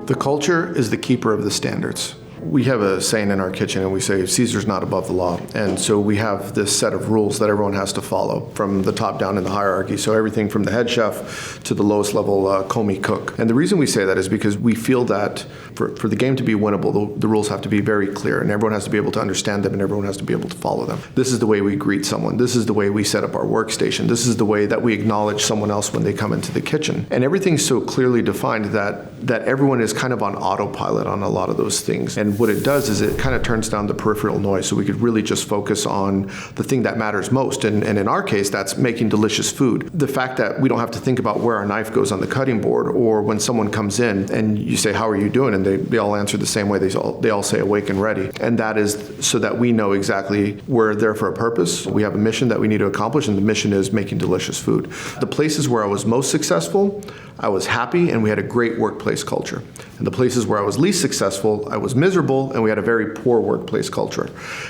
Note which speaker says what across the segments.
Speaker 1: The culture is the keeper of the standards. We have a saying in our kitchen, and we say, Caesar's not above the law. And so we have this set of rules that everyone has to follow from the top down in the hierarchy. So everything from the head chef to the lowest level commis cook. And the reason we say that is because we feel that for the game to be winnable, the rules have to be very clear, and everyone has to be able to understand them, and everyone has to be able to follow them. This is the way we greet someone. This is the way we set up our workstation. This is the way that we acknowledge someone else when they come into the kitchen. And everything's so clearly defined that everyone is kind of on autopilot on a lot of those things. And what it does is it kind of turns down the peripheral noise, so we could really just focus on the thing that matters most. And in our case, that's making delicious food. The fact that we don't have to think about where our knife goes on the cutting board, or when someone comes in and you say, how are you doing? And they all answer the same way. They all say awake and ready. And that is so that we know exactly we're there for a purpose. We have a mission that we need to accomplish, and the mission is making delicious food. The places where I was most successful, I was happy, and we had a great workplace culture. And the places where I was least successful, I was miserable, and we had a very poor workplace culture.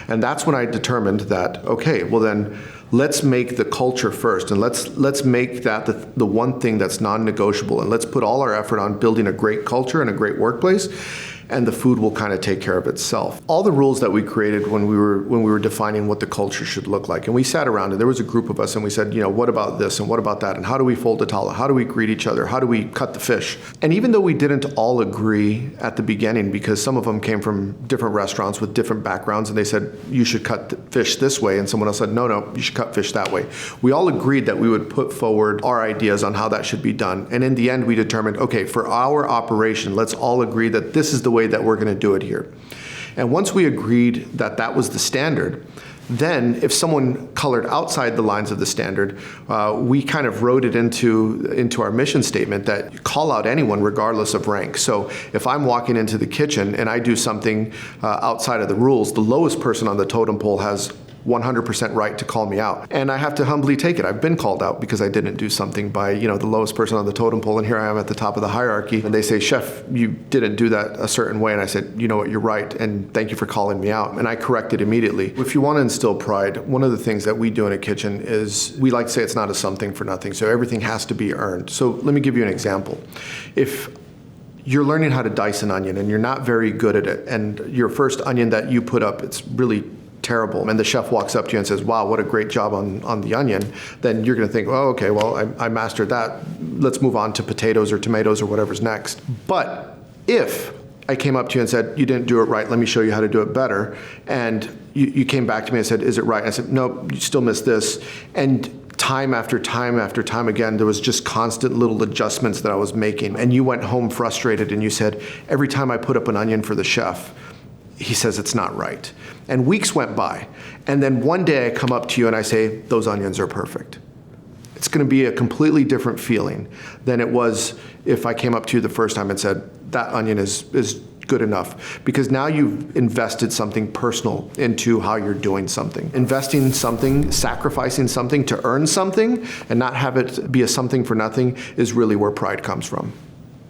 Speaker 1: And that's when I determined that, okay, well then, let's make the culture first, and let's make that the one thing that's non-negotiable, and let's put all our effort on building a great culture and a great workplace, and the food will kind of take care of itself. All the rules that we created when we were defining what the culture should look like, and we sat around, and there was a group of us, and we said, what about this, and what about that, and how do we fold a towel, how do we greet each other, how do we cut the fish? And even though we didn't all agree at the beginning, because some of them came from different restaurants with different backgrounds, and they said, you should cut the fish this way, and someone else said, no, you should cut fish that way. We all agreed that we would put forward our ideas on how that should be done. And in the end, we determined, okay, for our operation, let's all agree that this is the way that we're going to do it here. And once we agreed that that was the standard, then if someone colored outside the lines of the standard, we kind of wrote it into our mission statement that you call out anyone regardless of rank. So if I'm walking into the kitchen and I do something outside of the rules, the lowest person on the totem pole has 100% right to call me out. And I have to humbly take it. I've been called out because I didn't do something by, the lowest person on the totem pole, and here I am at the top of the hierarchy. And they say, Chef, you didn't do that a certain way. And I said, you know what, you're right, and thank you for calling me out. And I corrected immediately. If you want to instill pride, one of the things that we do in a kitchen is we like to say it's not a something for nothing. So everything has to be earned. So let me give you an example. If you're learning how to dice an onion and you're not very good at it, and your first onion that you put up, it's really terrible, and the chef walks up to you and says, wow, what a great job on the onion, then you're going to think, oh, okay, well, I mastered that. Let's move on to potatoes or tomatoes or whatever's next. But if I came up to you and said, you didn't do it right, let me show you how to do it better, and you came back to me and said, is it right? And I said, no, you still missed this. And time after time after time again, there was just constant little adjustments that I was making. And you went home frustrated and you said, every time I put up an onion for the chef, he says it's not right. And weeks went by. And then one day I come up to you and I say, those onions are perfect. It's going to be a completely different feeling than it was if I came up to you the first time and said, that onion is good enough. Because now you've invested something personal into how you're doing something. Investing something, sacrificing something to earn something, and not have it be a something for nothing is really where pride comes from.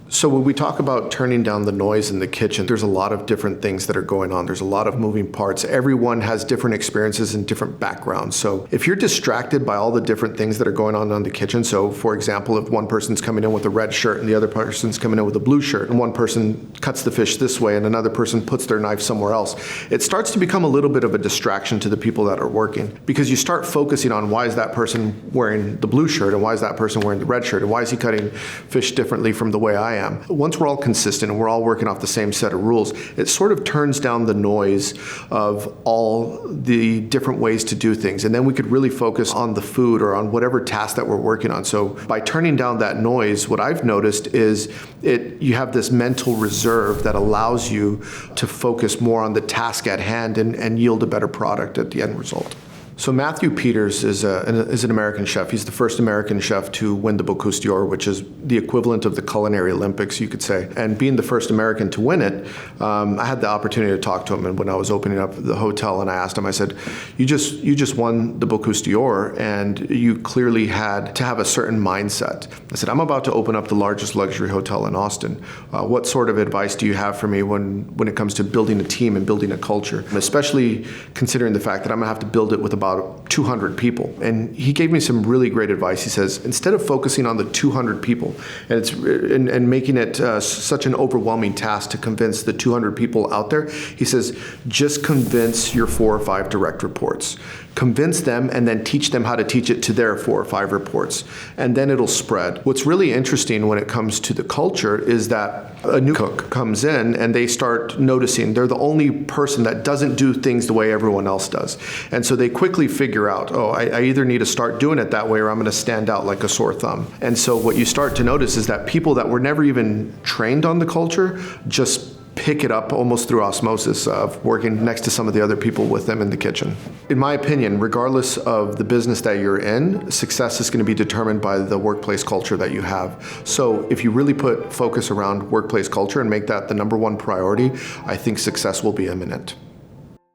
Speaker 1: So when we talk about turning down the noise in the kitchen, there's a lot of different things that are going on. There's a lot of moving parts. Everyone has different experiences and different backgrounds. So if you're distracted by all the different things that are going on in the kitchen, so for example, if one person's coming in with a red shirt and the other person's coming in with a blue shirt, and one person cuts the fish this way and another person puts their knife somewhere else, it starts to become a little bit of a distraction to the people that are working, because you start focusing on why is that person wearing the blue shirt and why is that person wearing the red shirt and why is he cutting fish differently from the way I am. Once we're all consistent and we're all working off the same set of rules, it sort of turns down the noise of all the different ways to do things. And then we could really focus on the food or on whatever task that we're working on. So by turning down that noise, what I've noticed is you have this mental reserve that allows you to focus more on the task at hand and yield a better product at the end result. So Matthew Peters is an American chef. He's the first American chef to win the Bocuse d'Or, which is the equivalent of the Culinary Olympics, you could say. And being the first American to win it, I had the opportunity to talk to him. And when I was opening up the hotel, and I asked him, I said, you just won the Bocuse d'Or, and you clearly had to have a certain mindset. I said, I'm about to open up the largest luxury hotel in Austin. What sort of advice do you have for me when it comes to building a team and building a culture, especially considering the fact that I'm going to have to build it with about about 200 people. And he gave me some really great advice. He says, instead of focusing on the 200 people and making it such an overwhelming task to convince the 200 people out there, he says, just convince your 4 or 5 direct reports. Convince them and then teach them how to teach it to their 4 or 5 reports. And then it'll spread. What's really interesting when it comes to the culture is that a new cook comes in and they start noticing they're the only person that doesn't do things the way everyone else does. And so they quickly figure out, I either need to start doing it that way or I'm going to stand out like a sore thumb. And so what you start to notice is that people that were never even trained on the culture just pick it up almost through osmosis of working next to some of the other people with them in the kitchen. In my opinion, regardless of the business that you're in, success is going to be determined by the workplace culture that you have. So if you really put focus around workplace culture and make that the #1 priority, I think success will be imminent.